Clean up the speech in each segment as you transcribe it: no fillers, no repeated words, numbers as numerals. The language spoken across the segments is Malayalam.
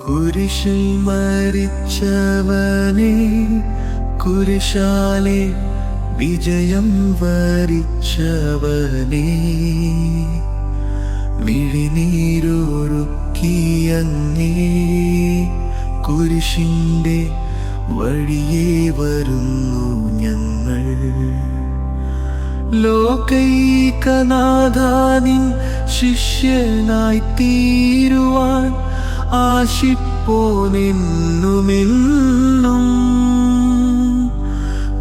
കുരിശിൽ മരിച്ചവനെ, കുരിശാലെ വിജയം വരിച്ചവനെ, മിഴിനീരൊഴുക്കിയങ്ങേ കുരിശിൻ്റെ വഴിയേ വരുന്നു ഞങ്ങൾ. ലോകൈകനാഥാനിൻ ശിഷ്യനായി തീരുവാൻ ആശിപ്പോനെന്നുമെന്നും.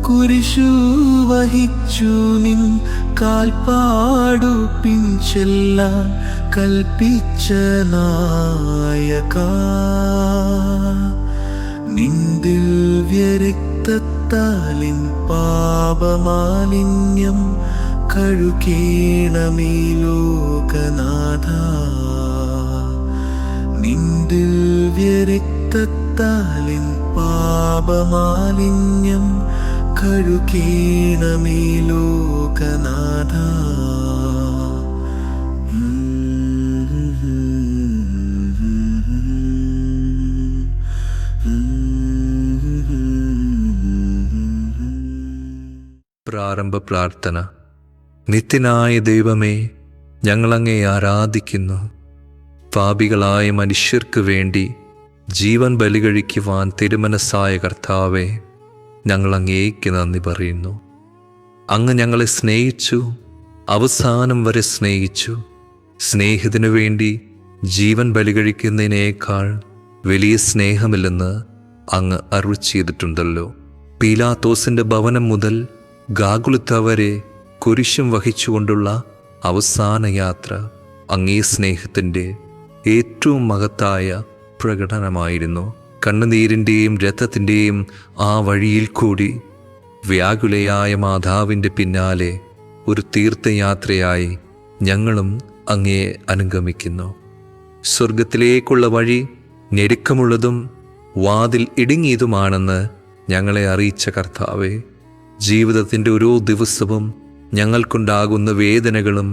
കുരിശു വഹിച്ചു നിൻ കാൽപ്പാടു പിൻചെല്ലാൻ കൽപ്പിച്ച നായക, നിൻ ദിവ്യരക്തത്താലിൻ പാപമാലിന്യം കഴുകേണമേ ലോകനാഥ. നിൻ ദിവ്യരക്തത്താലിൻ പാപമാലിന്യം കഴുകേണമേ ലോകനാഥ. പ്രാരംഭ പ്രാർത്ഥന. നിത്യനായ ദൈവമേ, ഞങ്ങളങ്ങേ ആരാധിക്കുന്നു. പാപികളായ മനുഷ്യർക്ക് വേണ്ടി ജീവൻ ബലികഴിക്കുവാൻ തിരുമനസ്സായ കർത്താവേ, ഞങ്ങളങ്ങേക്ക് നന്ദി പറയുന്നു. അങ്ങ് ഞങ്ങളെ സ്നേഹിച്ചു, അവസാനം വരെ സ്നേഹിച്ചു. സ്നേഹത്തിനു വേണ്ടി ജീവൻ ബലികഴിക്കുന്നതിനേക്കാൾ വലിയ സ്നേഹമില്ലെന്ന് അങ്ങ് അരുളി ചെയ്തിട്ടുണ്ടല്ലോ. പീലാത്തോസിൻ്റെ ഭവനം മുതൽ ഗാഗുൽത്ത വരെ കുരിശും വഹിച്ചുകൊണ്ടുള്ള അവസാന യാത്ര അങ്ങേ സ്നേഹത്തിൻ്റെ ഏറ്റവും മഹത്തായ പ്രകടനമായിരുന്നു. കണ്ണുനീരിൻ്റെയും രക്തത്തിൻ്റെയും ആ വഴിയിൽ കൂടി വ്യാകുലയായ മാതാവിൻ്റെ പിന്നാലെ ഒരു തീർത്ഥയാത്രയായി ഞങ്ങളും അങ്ങയെ അനുഗമിക്കുന്നു. സ്വർഗത്തിലേക്കുള്ള വഴി ഞെരുക്കമുള്ളതും വാതിൽ ഇടുങ്ങിയതുമാണെന്ന് ഞങ്ങളെ അറിയിച്ച കർത്താവേ, ജീവിതത്തിൻ്റെ ഓരോ ദിവസവും ഞങ്ങൾക്കുണ്ടാകുന്ന വേദനകളും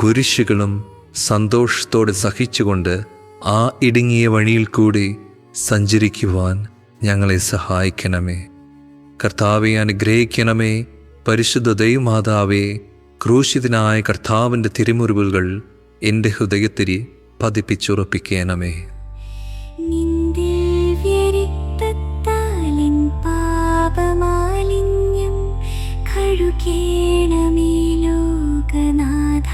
കുരിശുകളും സന്തോഷത്തോടെ സഹിച്ചുകൊണ്ട് ആ ഇടുങ്ങിയ വഴിയിൽ കൂടി സഞ്ചരിക്കുവാൻ ഞങ്ങളെ സഹായിക്കണമേ. കർത്താവെ അനുഗ്രഹിക്കണമേ. പരിശുദ്ധ ദൈവമാതാവേ, ക്രൂശിതനായ കർത്താവിൻ്റെ തിരുമുറിവുകൾ എൻ്റെ ഹൃദയത്തിൽ പതിപ്പിച്ചുറപ്പിക്കണമേ. കഴുകേണമേ ലോകനാഥ,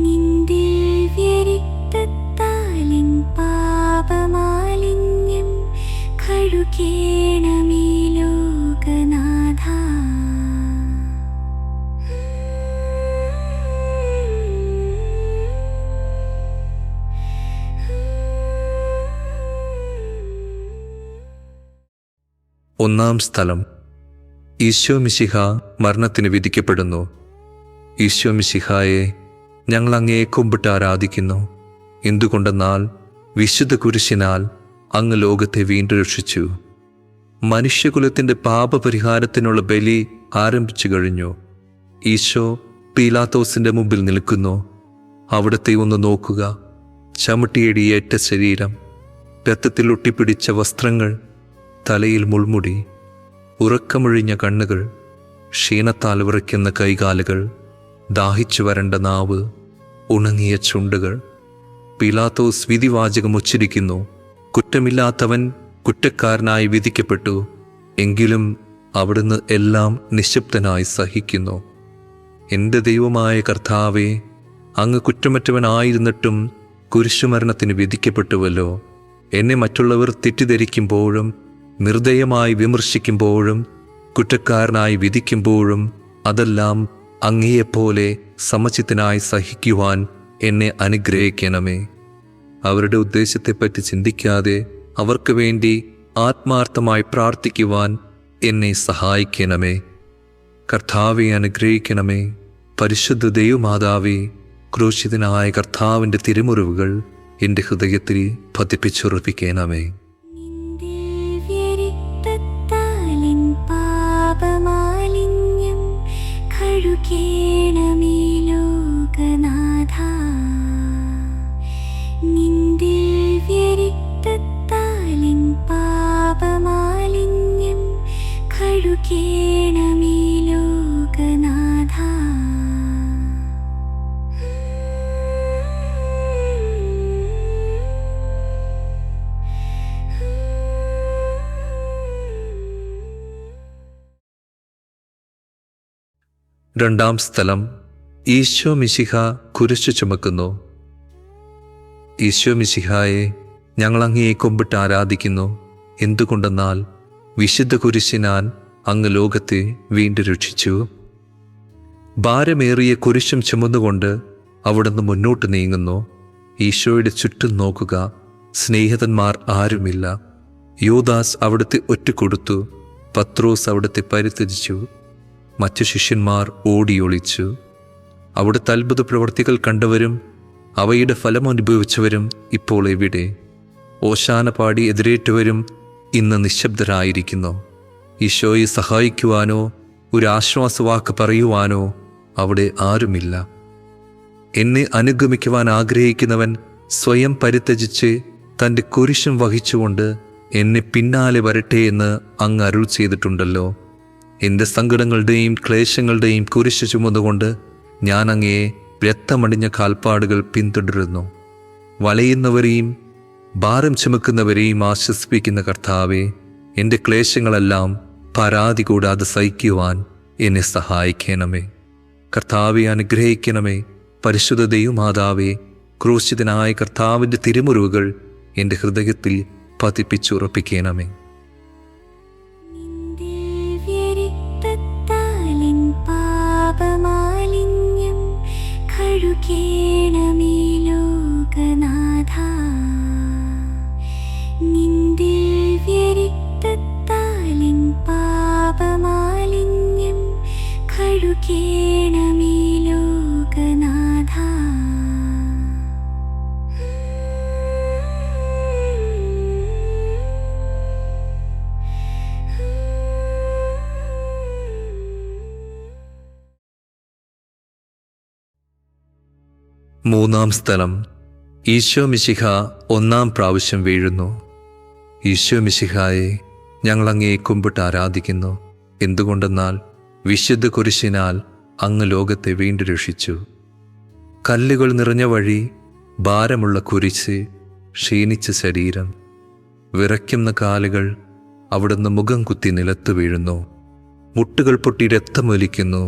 നിൻ ദിവ്യരക്തത്താലിൻ പാപമാലിന്യം കഴുകേണമേ ലോകനാഥ. ഒന്നാം സ്ഥലം. ഈശോ മിശിഹ മരണത്തിന് വിധിക്കപ്പെടുന്നു. ഈശോ മിശിഹായെ ഞങ്ങൾ അങ്ങയെ കുമ്പിട്ട് ആരാധിക്കുന്നു. എന്തുകൊണ്ടെന്നാൽ വിശുദ്ധ കുരിശിനാൽ അങ്ങ് ലോകത്തെ വീണ്ടും രക്ഷിച്ചു. മനുഷ്യകുലത്തിൻ്റെ പാപപരിഹാരത്തിനുള്ള ബലി ആരംഭിച്ചു കഴിഞ്ഞു. ഈശോ പീലാത്തോസിൻ്റെ മുമ്പിൽ നിൽക്കുന്നു. അവിടത്തെ ഒന്ന് നോക്കുക. ചവിട്ടിയടിയേറ്റ ശരീരം, രക്തത്തിൽ ഒട്ടിപ്പിടിച്ച വസ്ത്രങ്ങൾ, തലയിൽ മുൾമുടി, ഉറക്കമൊഴിഞ്ഞ കണ്ണുകൾ, ക്ഷീണത്താൽ വിറയ്ക്കുന്ന കൈകാലുകൾ, ദാഹിച്ചു വരണ്ട നാവ്, ഉണങ്ങിയ ചുണ്ടുകൾ. പീലാത്തോസ് വിധിവാചകം ഉച്ചരിക്കുന്നു. കുറ്റമില്ലാത്തവൻ കുറ്റക്കാരനായി വിധിക്കപ്പെട്ടു. എങ്കിലും അവിടുന്ന് എല്ലാം നിശബ്ദനായി സഹിക്കുന്നു. എൻ്റെ ദൈവമായ കർത്താവേ, അങ്ങ് കുറ്റമറ്റവനായിരുന്നിട്ടും കുരിശുമരണത്തിന് വിധിക്കപ്പെട്ടുവല്ലോ. എന്നെ മറ്റുള്ളവർ തെറ്റിദ്ധരിക്കുമ്പോഴും നിർദ്ദയമായി വിമർശിക്കുമ്പോഴും കുറ്റക്കാരനായി വിധിക്കുമ്പോഴും അതെല്ലാം അങ്ങയെപ്പോലെ സമചിത്തനായി സഹിക്കുവാൻ എന്നെ അനുഗ്രഹിക്കണമേ. അവരുടെ ഉദ്ദേശത്തെപ്പറ്റി ചിന്തിക്കാതെ അവർക്ക് വേണ്ടി ആത്മാർത്ഥമായി പ്രാർത്ഥിക്കുവാൻ എന്നെ സഹായിക്കണമേ. കർത്താവെ അനുഗ്രഹിക്കണമേ. പരിശുദ്ധ ദൈവമാതാവേ, ക്രൂശിതനായ കർത്താവിൻ്റെ തിരുമുറിവുകൾ എൻ്റെ ഹൃദയത്തിൽ പതിപ്പിച്ചുറപ്പിക്കണമേ. പാപമാലിന്യം കഴുകേണമേ ലോകനാഥ, നിൻ രണ്ടാം സ്ഥലം, ഈശോ മിശിഹ കുരിശു ചുമക്കുന്നു. ഈശോ മിശിഹായെ, ഞങ്ങൾ അങ്ങയെ കുമ്പിട്ട് ആരാധിക്കുന്നു. എന്തുകൊണ്ടെന്നാൽ വിശുദ്ധ കുരിശിനാൽ അങ്ങ് ലോകത്തെ വീണ്ടും രക്ഷിച്ചു. ഭാരമേറിയ കുരിശും ചുമന്നുകൊണ്ട് അവിടുന്ന് മുന്നോട്ട് നീങ്ങുന്നു. ഈശോയുടെ ചുറ്റും നോക്കുക, സ്നേഹിതന്മാർ ആരുമില്ല. യൂദാസ് അവിടുത്തെ ഒറ്റുകൊടുത്തു. പത്രോസ് അവിടുത്തെ പരിത്യജിച്ചു. മറ്റു ശിഷ്യന്മാർ ഓടിയൊളിച്ചു. അവിടുത്തെ അത്ഭുത പ്രവർത്തികൾ കണ്ടവരും അവയുടെ ഫലം അനുഭവിച്ചവരും ഇപ്പോൾ എവിടെ? ഓശാന പാടി എതിരേറ്റവരും ഇന്ന് നിശബ്ദരായിരിക്കുന്നു. ഈശോയെ സഹായിക്കുവാനോ ഒരു ആശ്വാസവാക്ക് പറയുവാനോ അവിടെ ആരുമില്ല. എന്നെ അനുഗമിക്കുവാൻ ആഗ്രഹിക്കുന്നവൻ സ്വയം പരിത്യജിച്ച് തൻ്റെ കുരിശും വഹിച്ചുകൊണ്ട് എന്നെ പിന്നാലെ വരട്ടെ എന്ന് അങ്ങ് അരുൾ ചെയ്തിട്ടുണ്ടല്ലോ. എൻ്റെ സങ്കടങ്ങളുടെയും ക്ലേശങ്ങളുടെയും കുരിശ് ചുമന്നുകൊണ്ട് ഞാൻ അങ്ങയെ രക്തമണിഞ്ഞ കാൽപ്പാടുകൾ പിന്തുടരുന്നു. വലയുന്നവരെയും ഭാരം ചുമക്കുന്നവരെയും ആശ്വസിപ്പിക്കുന്ന കർത്താവെ, എൻ്റെ ക്ലേശങ്ങളെല്ലാം പരാതി കൂടാതെ സഹിക്കുവാൻ എന്നെ സഹായിക്കണമേ. കർത്താവെ, അനുഗ്രഹിക്കണമേ. പരിശുദ്ധ ദൈവമാതാവേ, ക്രൂശിതനായ കർത്താവിൻ്റെ തിരുമുറിവുകൾ എൻ്റെ ഹൃദയത്തിൽ പതിപ്പിച്ചുറപ്പിക്കണമേ. ദിവ്യരക്തത്താലിൻ പാപമാലിന്യം കഴുകേണമേ ലോകനാഥാ. നിൻ ദിവ്യരക്തത്താലിൻ പാപമാലിന്യം കഴുകേണമേ ലോകനാഥാ. മൂന്നാം സ്ഥലം, ഈശോ മിശിഹ ഒന്നാം പ്രാവശ്യം വീഴുന്നു. ഈശോ മിശിഹായെ, ഞങ്ങൾ അങ്ങയെ കുമ്പിട്ട് ആരാധിക്കുന്നു. എന്തുകൊണ്ടെന്നാൽ വിശുദ്ധ കുരിശിനാൽ അങ്ങ് ലോകത്തെ വീണ്ടും രക്ഷിച്ചു. കല്ലുകൾ നിറഞ്ഞ വഴി, ഭാരമുള്ള കുരിശ്, ക്ഷീണിച്ച ശരീരം, വിറയ്ക്കുന്ന കാലുകൾ, അവിടുന്ന് മുഖം കുത്തി നിലത്ത് വീഴുന്നു. മുട്ടുകൾ പൊട്ടി രക്തമൊലിക്കുന്നു.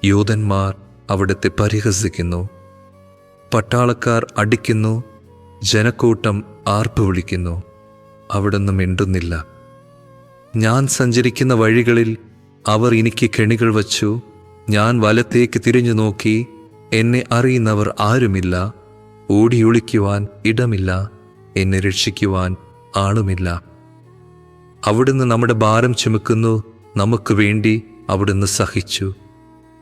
യൂതന്മാർ അവിടുത്തെ പരിഹസിക്കുന്നു. പട്ടാളക്കാർ അടിക്കുന്നു. ജനക്കൂട്ടം ആർപ്പ് വിളിക്കുന്നു. അവിടുന്ന് മിണ്ടുന്നില്ല. ഞാൻ സഞ്ചരിക്കുന്ന വഴികളിൽ അവർ എനിക്ക് കെണികൾ വച്ചു. ഞാൻ വലത്തേക്ക് തിരിഞ്ഞു നോക്കി. എന്നെ അറിയുന്നവർ ആരുമില്ല. ഓടിയൊളിക്കുവാൻ ഇടമില്ല. എന്നെ രക്ഷിക്കുവാൻ ആളുമില്ല. അവിടുന്ന് നമ്മുടെ ഭാരം ചുമക്കുന്നു. നമുക്ക് വേണ്ടി അവിടുന്ന് സഹിച്ചു.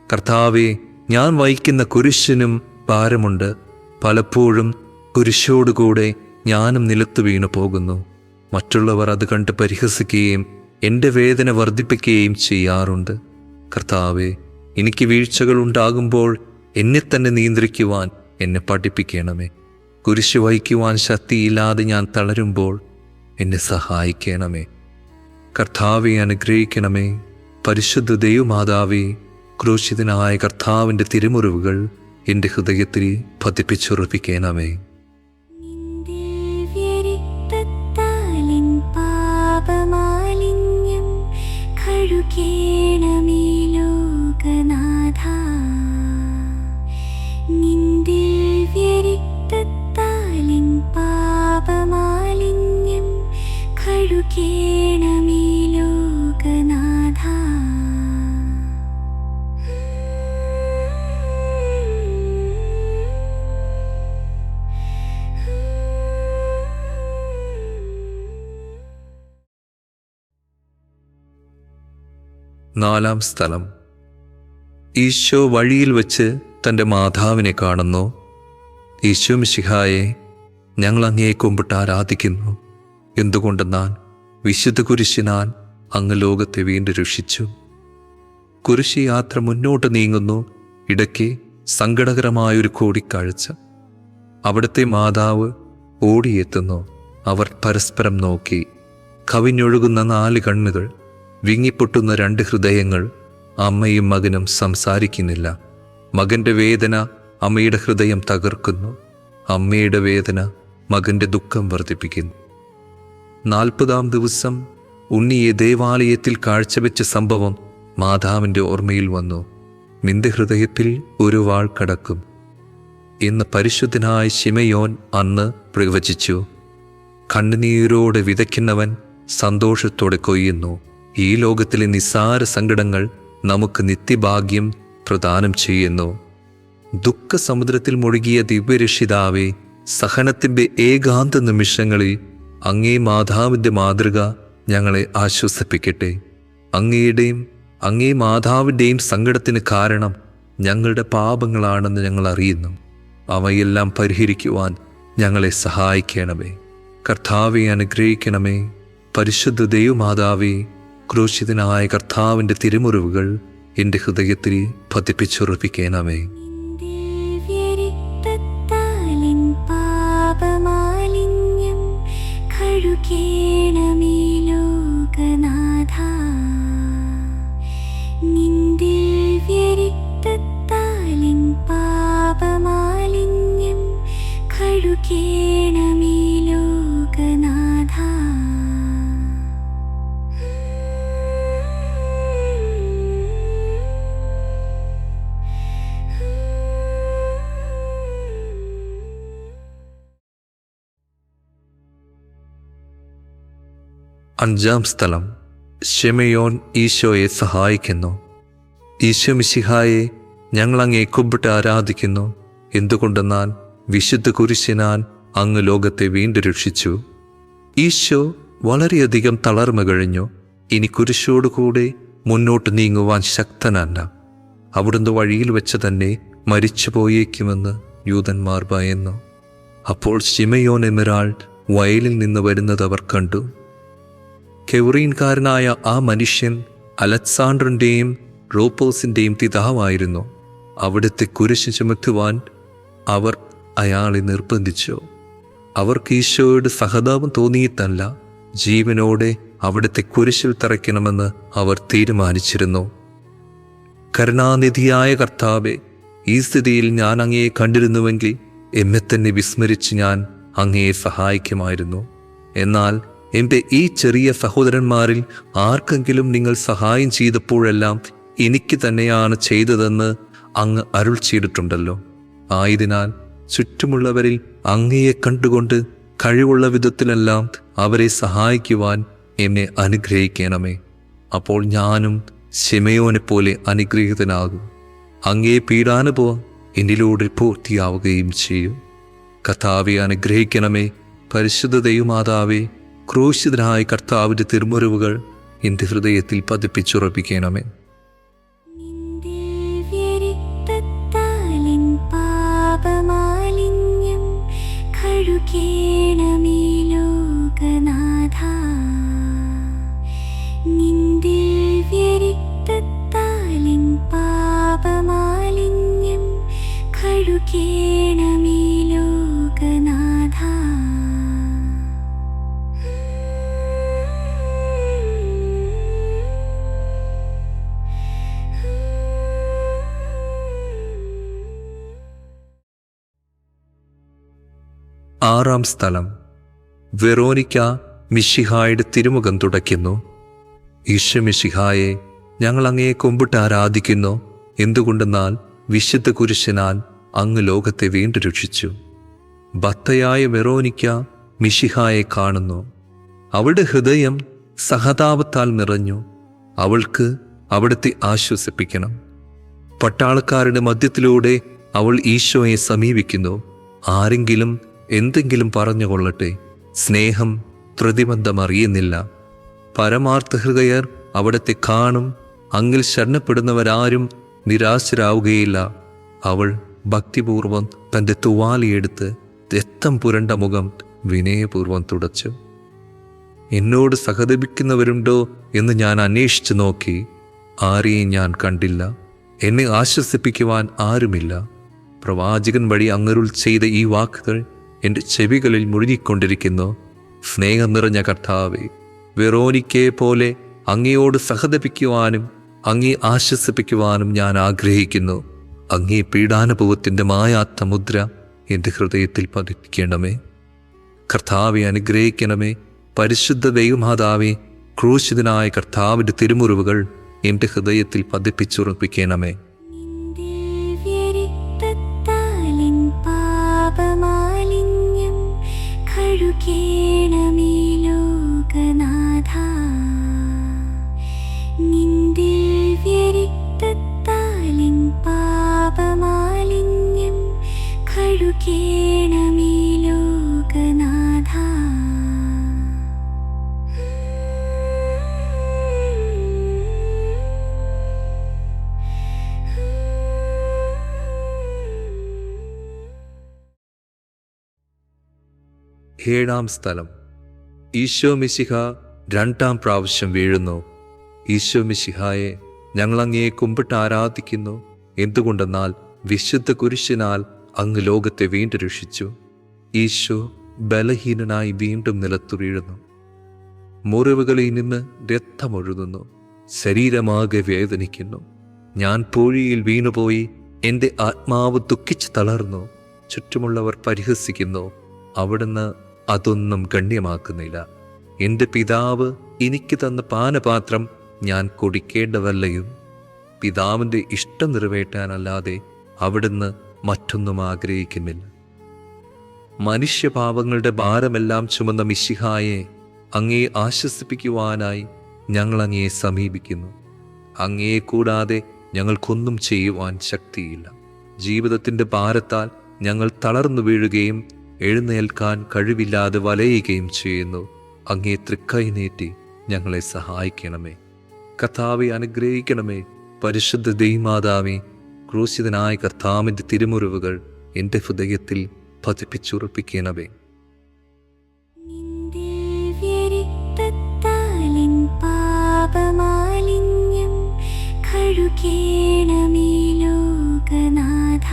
കർത്താവെ, ഞാൻ വഹിക്കുന്ന കുരിശിനും ഭാരമുണ്ട്. പലപ്പോഴും കുരിശോടുകൂടെ ഞാനും നിലത്തു വീണു പോകുന്നു. മറ്റുള്ളവർ അത് കണ്ട് പരിഹസിക്കുകയും എൻ്റെ വേദന വർദ്ധിപ്പിക്കുകയും ചെയ്യാറുണ്ട്. കർത്താവെ, എനിക്ക് വീഴ്ചകൾ ഉണ്ടാകുമ്പോൾ എന്നെ തന്നെ നിയന്ത്രിക്കുവാൻ എന്നെ പഠിപ്പിക്കണമേ. കുരിശ് വഹിക്കുവാൻ ശക്തിയില്ലാതെ ഞാൻ തളരുമ്പോൾ എന്നെ സഹായിക്കണമേ. കർത്താവെ, അനുഗ്രഹിക്കണമേ. പരിശുദ്ധ ദൈവമാതാവേ, ക്രൂശിതനായ കർത്താവിൻ്റെ തിരുമുറിവുകൾ എൻ്റെ ഹൃദയത്തിൽ പതിപ്പിച്ചുറപ്പിക്കണമേ. ദിവ്യരക്തത്താലിൻ പാപമാലിന്യം കഴുകേണമേ ലോകനാഥാ. നിൻ ദിവ്യരക്തത്താലിൻ പാപമാലിന്യം കഴുകേണമേ ലോകനാഥാ. നാലാം സ്ഥലം, ഈശോ വഴിയിൽ വച്ച് തൻ്റെ മാതാവിനെ കാണുന്നു. ഈശോ മിശിഹായെ, ഞങ്ങൾ അങ്ങയെ കുമ്പിട്ട് ആരാധിക്കുന്നു. എന്തുകൊണ്ടെന്നാൽ വിശുദ്ധ കുരിശിനാൽ അങ്ങ് ലോകത്തെ വീണ്ടും രക്ഷിച്ചു. കുരിശ് യാത്ര മുന്നോട്ട് നീങ്ങുന്നു. ഇടയ്ക്ക് സങ്കടകരമായൊരു കൂടിക്കാഴ്ച. അവിടുത്തെ മാതാവ് ഓടിയെത്തുന്നു. അവർ പരസ്പരം നോക്കി. കവിഞ്ഞൊഴുകുന്ന 4 കണ്ണുകൾ, വിങ്ങിപ്പൊട്ടുന്ന 2 ഹൃദയങ്ങൾ. അമ്മയും മകനും സംസാരിക്കുന്നില്ല. മകൻ്റെ വേദന അമ്മയുടെ ഹൃദയം തകർക്കുന്നു. അമ്മയുടെ വേദന മകൻ്റെ ദുഃഖം വർദ്ധിപ്പിക്കുന്നു. 40-ാം ദിവസം ഉണ്ണിയെ ദേവാലയത്തിൽ കാഴ്ചവെച്ച സംഭവം മാതാവിൻ്റെ ഓർമ്മയിൽ വന്നു. നിന്റെ ഹൃദയത്തിൽ ഒരു വാൾ കടക്കും എന്ന് പരിശുദ്ധനായ ശിമയോൻ അന്ന് പ്രവചിച്ചു. കണ്ണുനീരോടെ വിതയ്ക്കുന്നവൻ സന്തോഷത്തോടെ കൊയ്യുന്നു. ഈ ലോകത്തിലെ നിസ്സാര സങ്കടങ്ങൾ നമുക്ക് നിത്യഭാഗ്യം പ്രദാനം ചെയ്യുന്നു. ദുഃഖസമുദ്രത്തിൽ മുഴുകിയ ദിവ്യരക്ഷിതാവേ, സഹനത്തിൻ്റെ ഏകാന്ത നിമിഷങ്ങളിൽ അങ്ങേ മാതാവിൻ്റെ മാതൃക ഞങ്ങളെ ആശ്വസിപ്പിക്കട്ടെ. അങ്ങേ മാതാവിൻ്റെയും സങ്കടത്തിന് കാരണം ഞങ്ങളുടെ പാപങ്ങളാണെന്ന് ഞങ്ങൾ അറിയുന്നു. അവയെല്ലാം പരിഹരിക്കുവാൻ ഞങ്ങളെ സഹായിക്കണമേ. കർത്താവെ അനുഗ്രഹിക്കണമേ. പരിശുദ്ധ ദൈവമാതാവേ, ക്രൂശിതനായ കർത്താവിൻ്റെ തിരുമുറിവുകൾ എൻ്റെ ഹൃദയത്തിൽ പതിപ്പിച്ചുറപ്പിക്കണമേ. ദിവ്യരക്തത്താലിൻ പാപമാലിന്യം കഴുകേണമേ ലോകനാഥാ. നിൻ ദിവ്യരക്തത്താലിൻ പാപമാലിന്യം കഴുകേണമേ ലോകനാഥാ. അഞ്ചാം സ്ഥലം. ശിമയോൻ ഈശോയെ സഹായിക്കുന്നു. ഈശോ മിശിഹായെ, ഞങ്ങൾ അങ്ങേ കുമ്പിട്ട് ആരാധിക്കുന്നു. എന്തുകൊണ്ടെന്നാൽ വിശുദ്ധ കുരിശിനാൽ അങ്ങ് ലോകത്തെ വീണ്ടും രക്ഷിച്ചു. ഈശോ വളരെയധികം തളർന്നു കഴിഞ്ഞു. ഇനി കുരിശോടുകൂടെ മുന്നോട്ട് നീങ്ങുവാൻ ശക്തനല്ല. അവിടുന്ന് വഴിയിൽ വെച്ച് തന്നെ മരിച്ചു പോയേക്കുമെന്ന് യൂതന്മാർ ഭയന്നു. അപ്പോൾ ശിമയോൻ എന്നൊരാൾ വയലിൽ നിന്ന് വരുന്നത് അവർ കണ്ടു. കെവറീൻകാരനായ ആ മനുഷ്യൻ അലക്സാണ്ടറിൻ്റെയും റോപ്പോസിൻ്റെയും പിതാവായിരുന്നു. അവിടുത്തെ കുരിശ് ചുമത്തുവാൻ അവർ അയാളെ നിർബന്ധിച്ചു. അവർക്ക് ഈശോയോട് സഹതാപം തോന്നിയിട്ടല്ല, ജീവനോടെ അവിടുത്തെ കുരിശിൽ തറയ്ക്കണമെന്ന് അവർ തീരുമാനിച്ചിരുന്നു. കരുണാനിധിയായ കർത്താവേ, ഈ സ്ഥിതിയിൽ ഞാൻ അങ്ങയെ കണ്ടിരുന്നുവെങ്കിൽ എന്നെ തന്നെ വിസ്മരിച്ച് ഞാൻ അങ്ങയെ സഹായിക്കുമായിരുന്നു. എന്നാൽ എൻ്റെ ഈ ചെറിയ സഹോദരന്മാരിൽ ആർക്കെങ്കിലും നിങ്ങൾ സഹായം ചെയ്തപ്പോഴെല്ലാം എനിക്ക് തന്നെയാണ് ചെയ്തതെന്ന് അങ്ങ് അരുൾ ചെയ്തിട്ടുണ്ടല്ലോ. ആയതിനാൽ ചുറ്റുമുള്ളവരിൽ അങ്ങയെ കണ്ടുകൊണ്ട് കഴിവുള്ള വിധത്തിലെല്ലാം അവരെ സഹായിക്കുവാൻ എന്നെ അനുഗ്രഹിക്കണമേ. അപ്പോൾ ഞാനും ശിമയോനെ പോലെ അനുഗ്രഹീതനാകും. അങ്ങേ പീഡാനുഭവം എന്നിലൂടെ പൂർത്തിയാവുകയും ചെയ്യും. കർത്താവെ അനുഗ്രഹിക്കണമേ. പരിശുദ്ധ ദൈവമാതാവേ, ക്രൂശിതനായ കർത്താവിൻ്റെ തിരുമുറിവുകൾ എൻ്റെ ഹൃദയത്തിൽ പതിപ്പിച്ചുറപ്പിക്കണമേ. ദിവ്യരക്തത്താലിൻ പാപമാലിന്യം കഴുകേണമേ ലോകനാഥാ. നിൻ ദിവ്യരക്തത്താലിൻ പാപമാലിന്യം കഴുകേണമേ ലോകനാഥാ. ആറാം സ്ഥലം. വെറോനിക്ക മിശിഹായുടെ തിരുമുഖം തുടയ്ക്കുന്നു. ഈശോ മിശിഹായെ, ഞങ്ങൾ അങ്ങയെ കുമ്പിട്ട് ആരാധിക്കുന്നു. എന്തുകൊണ്ടെന്നാൽ വിശുദ്ധ കുരിശിനാൽ അങ്ങ് ലോകത്തെ വീണ്ടും രക്ഷിച്ചു. ഭക്തയായ വെറോനിക്ക മിശിഹായെ കാണുന്നു. അവളുടെ ഹൃദയം സഹതാപത്താൽ നിറഞ്ഞു. അവൾക്ക് അവിടുത്തെ ആശ്വസിപ്പിക്കണം. പട്ടാളക്കാരുടെ മധ്യത്തിലൂടെ അവൾ ഈശോയെ സമീപിക്കുന്നു. ആരെങ്കിലും എന്തെങ്കിലും പറഞ്ഞുകൊള്ളട്ടെ, സ്നേഹം പ്രതിബന്ധം അറിയുന്നില്ല. പരമാർത്ഥ ഹൃദയർ അവിടത്തെ കാണും. അങ്ങിൽ ശരണപ്പെടുന്നവരാരും നിരാശരാവുകയില്ല. അവൾ ഭക്തിപൂർവം തൻ്റെ തുവാലിയെടുത്ത് രക്തം പുരണ്ട മുഖം വിനയപൂർവം തുടച്ചു. എന്നോട് സഹതപിക്കുന്നവരുണ്ടോ എന്ന് ഞാൻ അന്വേഷിച്ചു നോക്കി. ആരെയും ഞാൻ കണ്ടില്ല. എന്നെ ആശ്വസിപ്പിക്കുവാൻ ആരുമില്ല. പ്രവാചകൻ വഴി അങ്ങരുൾ ചെയ്ത ഈ വാക്കുകൾ എൻ്റെ ചെവികളിൽ മുഴുകിക്കൊണ്ടിരിക്കുന്നു. സ്നേഹം നിറഞ്ഞ കർത്താവേ, വെറോനിക്കയെ പോലെ അങ്ങയോട് സഹതപിക്കുവാനും അങ്ങേ ആശ്വസിപ്പിക്കുവാനും ഞാൻ ആഗ്രഹിക്കുന്നു. അങ്ങേ പീഡാനുഭവത്തിൻ്റെ മായാത്ത മുദ്ര എൻ്റെ ഹൃദയത്തിൽ പതിപ്പിക്കണമേ. കർത്താവെ അനുഗ്രഹിക്കണമേ. പരിശുദ്ധ ദൈവമാതാവേ, ക്രൂശിതനായ കർത്താവിൻ്റെ തിരുമുറിവുകൾ എൻ്റെ ഹൃദയത്തിൽ പതിപ്പിച്ചുറപ്പിക്കണമേ. നിൻ കഴുകേണമേ ലോകനാഥ. നിൻ ദിവ്യരക്തത്താലിൻ പാപമാലിന്യം കഴുകേണമേ ലോകനാഥ. ഏഴാം സ്ഥലം. ഈശോ മിശിഹ രണ്ടാം പ്രാവശ്യം വീഴുന്നു. ഈശോ മിശിഹായെ ഞങ്ങൾ അങ്ങയെ കുമ്പിട്ട് ആരാധിക്കുന്നു. എന്തുകൊണ്ടെന്നാൽ വിശുദ്ധ കുരിശിനാൽ അങ്ങ് ലോകത്തെ വീണ്ടും രക്ഷിച്ചു. ഈശോ ബലഹീനനായി വീണ്ടും നിലത്തു വീഴുന്നു. മുറിവുകളിൽ നിന്ന് രക്തമൊഴുകുന്നു. ശരീരമാകെ വേദനിക്കുന്നു. ഞാൻ പൂഴിയിൽ വീണുപോയി. എൻ്റെ ആത്മാവ് ദുഃഖിച്ച് തളർന്നു. ചുറ്റുമുള്ളവർ പരിഹസിക്കുന്നു. അവിടുന്ന് അതൊന്നും ഗണ്യമാക്കുന്നില്ല. എൻ്റെ പിതാവ് എനിക്ക് തന്ന പാനപാത്രം ഞാൻ കുടിക്കേണ്ടതല്ലയും. പിതാവിൻ്റെ ഇഷ്ടം നിറവേറ്റാനല്ലാതെ അവിടുന്ന് മറ്റൊന്നും ആഗ്രഹിക്കുന്നില്ല. മനുഷ്യപാപങ്ങളുടെ ഭാരമെല്ലാം ചുമന്ന മിശിഹായെ അങ്ങയെ ആശ്വസിപ്പിക്കുവാനായി ഞങ്ങൾ അങ്ങയെ സമീപിക്കുന്നു. അങ്ങയെ കൂടാതെ ഞങ്ങൾക്കൊന്നും ചെയ്യുവാൻ ശക്തിയില്ല. ജീവിതത്തിൻ്റെ ഭാരത്താൽ ഞങ്ങൾ തളർന്നു വീഴുകയും എഴുന്നേൽക്കാൻ കഴിവില്ലാതെ വലയുകയും ചെയ്യുന്നു. അങ്ങേ തൃക്കൈ നീട്ടി ഞങ്ങളെ സഹായിക്കണമേ. കർത്താവെ അനുഗ്രഹിക്കണമേ. പരിശുദ്ധ ദൈവമാതാവേ, ക്രൂശിതനായ കർത്താവിൻ്റെ തിരുമുറിവുകൾ എൻ്റെ ഹൃദയത്തിൽ പതിപ്പിച്ചുറപ്പിക്കണമേ. നിൻ ദിവ്യരക്തത്താലിൻ പാപമാലിന്യം കഴുകേണമേ ലോകനാഥ.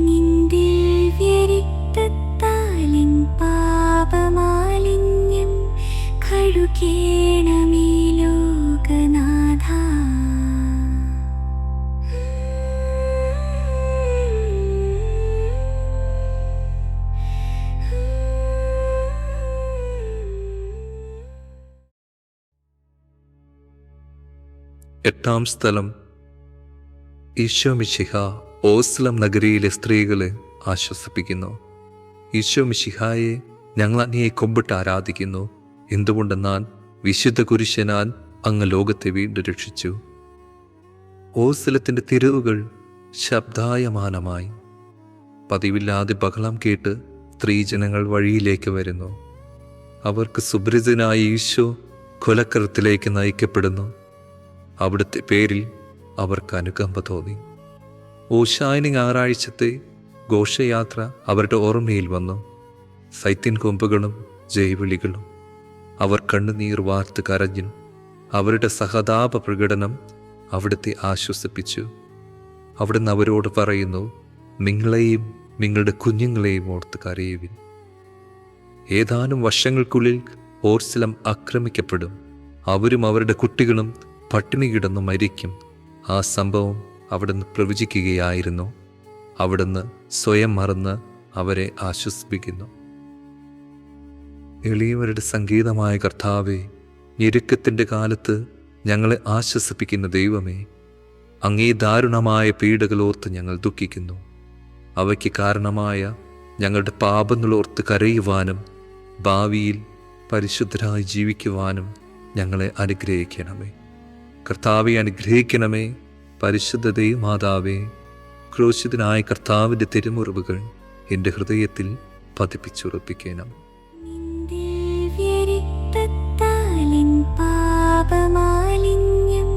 നിൻ ദിവ്യരക്തത്താലിൻ പാപമാലിന്യം കഴുകേണമേ ലോകനാഥ. എട്ടാം സ്ഥലം. ഈശോ മിശിഹ ഓസ്ലം നഗരിയിലെ സ്ത്രീകളെ ആശ്വസിപ്പിക്കുന്നു. ഈശോ മിശിഹായെ ഞങ്ങൾ അങ്ങയെ കുമ്പിട്ട് ആരാധിക്കുന്നു. എന്തുകൊണ്ടെന്നാൽ വിശുദ്ധ കുരിശനാൽ അങ്ങ് ലോകത്തെ വീണ്ടും രക്ഷിച്ചു. ഓസ്ലത്തിൻ്റെ തെരുവുകൾ ശബ്ദായമാനമായി. പതിവില്ലാതെ ബഹളം കേട്ട് സ്ത്രീജനങ്ങൾ വഴിയിലേക്ക് വരുന്നു. അവർക്ക് സുപരിചിതനായ ഈശോ കൊലക്കരത്തിലേക്ക് നയിക്കപ്പെടുന്നു. അവിടുത്തെ പേരിൽ അവർക്ക് അനുകമ്പ തോന്നി. ഓശാന ഞായറാഴ്ചത്തെ ഘോഷയാത്ര അവരുടെ ഓർമ്മയിൽ വന്നു. സൈത്തിൻ കൊമ്പുകളും ജൈവിളികളും. അവർ കണ്ണുനീർ വാർത്ത് കരഞ്ഞു. അവരുടെ സഹതാപ പ്രകടനം അവിടുത്തെ ആശ്വസിപ്പിച്ചു. അവിടുന്ന് അവരോട് പറയുന്നു, നിങ്ങളെയും നിങ്ങളുടെ കുഞ്ഞുങ്ങളെയും ഓർത്ത് കരയുവിൻ. ഏതാനും വർഷങ്ങൾക്കുള്ളിൽ ഓർസ്ലം ആക്രമിക്കപ്പെടും. അവരും അവരുടെ കുട്ടികളും പട്ടിണി കിടന്നു മരിക്കും. ആ സംഭവം അവിടുന്ന് പ്രവചിക്കുകയായിരുന്നു. അവിടുന്ന് സ്വയം മറന്ന് അവരെ ആശ്വസിപ്പിക്കുന്നു. എളിയവരുടെ സംഗീതമായ കർത്താവേ, ഞെരുക്കത്തിൻ്റെ കാലത്ത് ഞങ്ങളെ ആശ്വസിപ്പിക്കുന്ന ദൈവമേ, അങ്ങേ ദാരുണമായ പീഡകളോർത്ത് ഞങ്ങൾ ദുഃഖിക്കുന്നു. അവയ്ക്ക് കാരണമായ ഞങ്ങളുടെ പാപങ്ങളോർത്ത് കരയുവാനും ഭാവിയിൽ പരിശുദ്ധരായി ജീവിക്കുവാനും ഞങ്ങളെ അനുഗ്രഹിക്കണമേ. കർത്താവെ അനുഗ്രഹിക്കണമേ. പരിശുദ്ധ ദൈവമാതാവേ, ക്രൂശിതനായ കർത്താവിൻ്റെ തിരുമുറിവുകൾ എൻ്റെ ഹൃദയത്തിൽ പതിപ്പിച്ചുറപ്പിക്കണം. നിൻ ദിവ്യരക്തത്താലിൻ പാപമാലിന്യം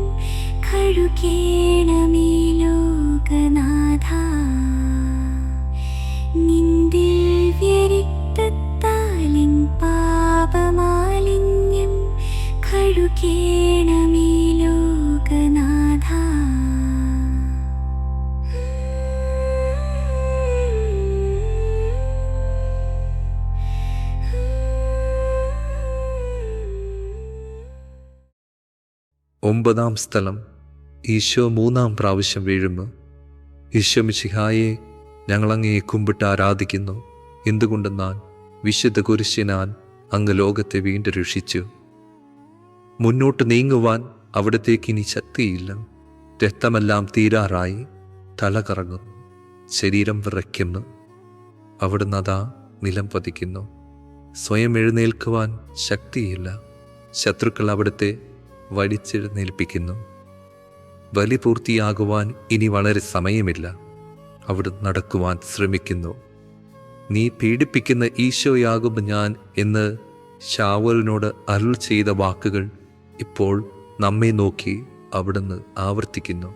കഴുകേണമേ ലോകനാഥ. നിൻ ദിവ്യരക്തത്താലിൻ പാപമാലിന്യം കഴുകേണമേ ലോകനാഥ. ഒമ്പതാം സ്ഥലം. ഈശോ മൂന്നാം പ്രാവശ്യം വീഴുന്നു. ഈശോ മിശിഹായെ ഞങ്ങൾ അങ്ങയെ കുമ്പിട്ട് ആരാധിക്കുന്നു. എന്തുകൊണ്ടെന്നാൽ വിശുദ്ധ കുരിശിനാൽ അങ്ങ് ലോകത്തെ വീണ്ടും രക്ഷിച്ചു. മുന്നോട്ട് നീങ്ങുവാൻ അവിടത്തേക്ക് ഇനി ശക്തിയില്ല. രക്തമെല്ലാം തീരാറായി. തല കറങ്ങുന്നു. ശരീരം വിറയ്ക്കുന്നു. അവിടുന്ന് അതാ നിലം പതിക്കുന്നു. സ്വയം എഴുന്നേൽക്കുവാൻ ശക്തിയില്ല. ശത്രുക്കൾ അവിടുത്തെ വലിച്ചെഴുന്നേൽപ്പിക്കുന്നു. ബലി പൂർത്തിയാകുവാൻ ഇനി വളരെ സമയമില്ല. അവിടുന്ന് നടക്കുവാൻ ശ്രമിക്കുന്നു. നീ പീഡിപ്പിക്കുന്ന ഈശോയാകും ഞാൻ എന്ന് ശാവലിനോട് അരുൾ ചെയ്ത വാക്കുകൾ ഇപ്പോൾ നമ്മെ നോക്കി അവിടുന്ന് ആവർത്തിക്കുന്നു.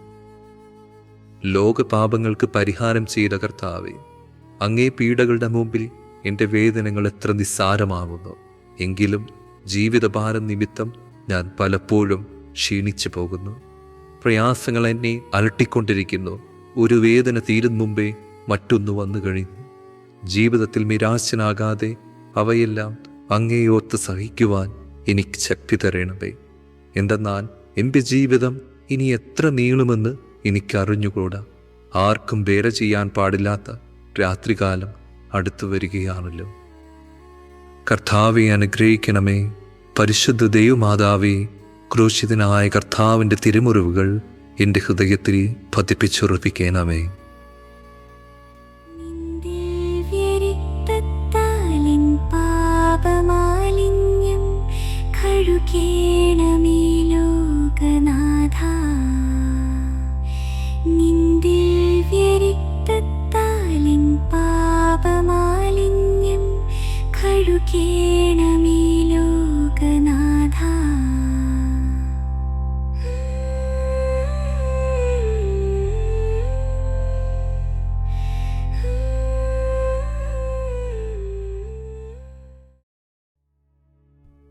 ലോകപാപങ്ങൾക്ക് പരിഹാരം ചെയ്ത കർത്താവേ, അങ്ങേ പീഡകളുടെ മുമ്പിൽ എൻ്റെ വേദനകൾ എത്ര നിസ്സാരമാകുന്നു. എങ്കിലും ജീവിതഭാരം നിമിത്തം ഞാൻ പലപ്പോഴും ക്ഷീണിച്ചു പോകുന്നു. പ്രയാസങ്ങൾ എന്നെ അലട്ടിക്കൊണ്ടിരിക്കുന്നു. ഒരു വേദന തീരും മുമ്പേ മറ്റൊന്ന് വന്നു കഴിഞ്ഞു. ജീവിതത്തിൽ നിരാശനാകാതെ അവയെല്ലാം അങ്ങേയോർത്ത് സഹിക്കുവാൻ എനിക്ക് ശക്തി തരണമേ. എന്തെന്നാൽ എൻ്റെ ജീവിതം ഇനി എത്ര നീളുമെന്ന് എനിക്കറിഞ്ഞുകൂടാ. ആർക്കും വേറെ ചെയ്യാൻ പാടില്ലാത്ത രാത്രികാലം അടുത്തു വരികയാണല്ലോ. കർത്താവെ അനുഗ്രഹിക്കണമേ. പരിശുദ്ധ ദൈവമാതാവേ, ക്രൂശിതനായ കർത്താവിൻ്റെ തിരുമുറിവുകൾ എൻ്റെ ഹൃദയത്തിൽ പതിപ്പിച്ചുറപ്പിക്കണമേ. ദിവ്യരക്തത്താലിൻ പാപമാലിന്യം കഴുകേണമേ ലോകനാഥ. നിൻ ദിവ്യരക്തത്താലിൻ പാപമാലിന്യം കഴുകേണമേ ലോകനാഥ.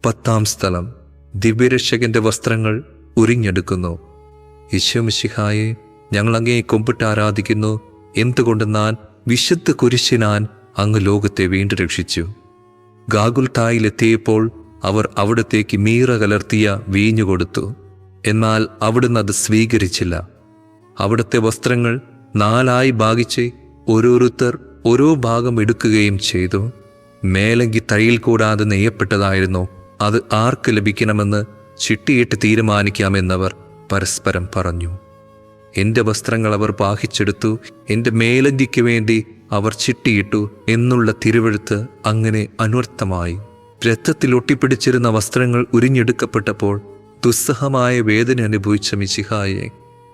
പത്താം സ്ഥലം. ദിവ്യരക്ഷകന്റെ വസ്ത്രങ്ങൾ ഉരിഞ്ഞെടുക്കുന്നു. ഈശോമിശിഹായെ, ഞങ്ങൾ അങ്ങേ കുമ്പിട്ട് ആരാധിക്കുന്നു. എന്തുകൊണ്ടെന്നാൽ വിശുദ്ധ കുരിശിനാൽ അങ്ങ് ലോകത്തെ വീണ്ടും രക്ഷിച്ചു. ഗാഗുൽത്തായിലെത്തിയപ്പോൾ അവർ അവിടത്തേക്ക് മീറ കലർത്തിയ വീഞ്ഞു കൊടുത്തു. എന്നാൽ അവിടുന്ന് അത് സ്വീകരിച്ചില്ല. അവിടുത്തെ വസ്ത്രങ്ങൾ 4 ഭാഗിച്ച് ഓരോരുത്തർ ഓരോ ഭാഗം എടുക്കുകയും ചെയ്തു. മേലങ്കി തയ്യൽ കൂടാതെ നെയ്യപ്പെട്ടതായിരുന്നു. അത് ആർക്ക് ലഭിക്കണമെന്ന് ചിട്ടിയിട്ട് തീരുമാനിക്കാമെന്നവർ പരസ്പരം പറഞ്ഞു. എൻ്റെ വസ്ത്രങ്ങൾ അവർ ഭാഗിച്ചെടുത്തു, എൻ്റെ മേലങ്കിക്ക് വേണ്ടി അവർ ചിട്ടിയിട്ടു എന്നുള്ള തിരുവെഴുത്ത് അങ്ങനെ അന്വർത്ഥമായി. രക്തത്തിൽ ഒട്ടിപ്പിടിച്ചിരുന്ന വസ്ത്രങ്ങൾ ഉരിഞ്ഞെടുക്കപ്പെട്ടപ്പോൾ ദുസ്സഹമായ വേദന അനുഭവിച്ച മിശിഹായെ,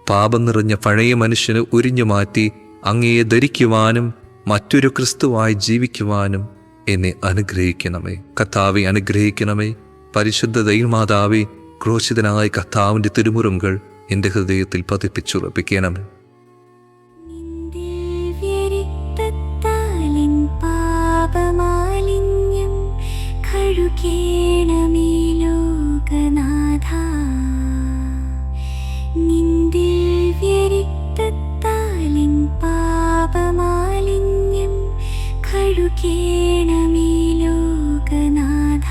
പാപം നിറഞ്ഞ പഴയ മനുഷ്യന് ഉരിഞ്ഞു മാറ്റി അങ്ങയെ ധരിക്കുവാനും മറ്റൊരു ക്രിസ്തുവായി ജീവിക്കുവാനും എന്നെ അനുഗ്രഹിക്കണമേ. കർത്താവെ അനുഗ്രഹിക്കണമേ. പരിശുദ്ധ ദൈവമാതാവേ, ക്രൂശിതനായ കർത്താവിൻ്റെ തിരുമുറിവുകൾ എൻ്റെ ഹൃദയത്തിൽ പതിപ്പിച്ചുറപ്പിക്കണമേ. ദിവ്യരക്തത്താലിൻ പാപമാലിന്യം കഴുകേണമേ ലോകനാഥ. നിൻ ദിവ്യരക്തത്താലിൻ പാപമാലിന്യം കഴുകേണമേ ലോകനാഥ.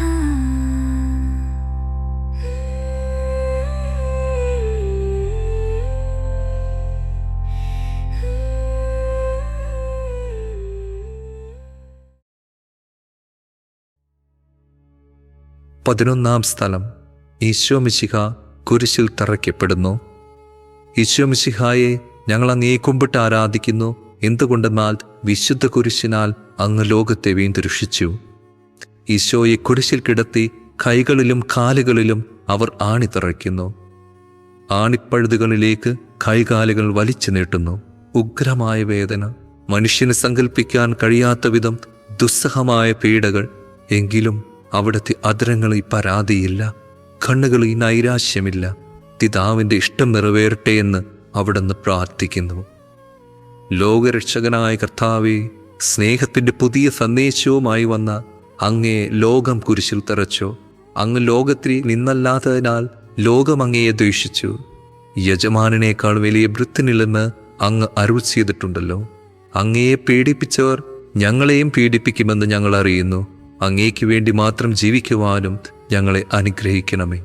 പതിനൊന്നാം സ്ഥലം. ഈശോമിശിഹ കുരിശിൽ തറയ്ക്കപ്പെടുന്നു. ഈശോമിശിഹായെ, ഞങ്ങൾ അങ്ങേ കുമ്പിട്ട് ആരാധിക്കുന്നു. എന്തുകൊണ്ടെന്നാൽ വിശുദ്ധ കുരിശിനാൽ അങ്ങ് ലോകത്തെ വീണ്ടും രക്ഷിച്ചു. ഈശോയെ കുരിശിൽ കിടത്തി കൈകളിലും കാലുകളിലും അവർ ആണി തറയ്ക്കുന്നു. ആണിപ്പഴുതുകളിലേക്ക് കൈകാലുകൾ വലിച്ചു നീട്ടുന്നു. ഉഗ്രമായ വേദന, മനുഷ്യന് സങ്കല്പിക്കാൻ കഴിയാത്ത വിധം ദുസ്സഹമായ പീഡകൾ. എങ്കിലും അവിടുത്തെ അധരങ്ങളിൽ പരാതിയില്ല, കണ്ണുകളിൽ നൈരാശ്യമില്ല. പിതാവിൻ്റെ ഇഷ്ടം നിറവേറട്ടെ എന്ന് അവിടുന്ന് പ്രാർത്ഥിക്കുന്നു. ലോകരക്ഷകനായ കർത്താവേ, സ്നേഹത്തിൻ്റെ പുതിയ സന്ദേശവുമായി വന്ന അങ്ങയെ ലോകം കുരിശിൽ തറച്ചോ. അങ്ങ് ലോകത്തിൽ നിന്നല്ലാത്തതിനാൽ ലോകം അങ്ങയെ ദ്വേഷിച്ചു. യജമാനേക്കാൾ വലിയ ഭൃത്യനില്ലെന്ന് അങ്ങ് അരുൾ ചെയ്തിട്ടുണ്ടല്ലോ. അങ്ങയെ പീഡിപ്പിച്ചവർ ഞങ്ങളെയും പീഡിപ്പിക്കുമെന്ന് ഞങ്ങൾ അറിയുന്നു. അങ്ങേക്ക് വേണ്ടി മാത്രം ജീവിക്കുവാനും ഞങ്ങളെ അനുഗ്രഹിക്കണമേ.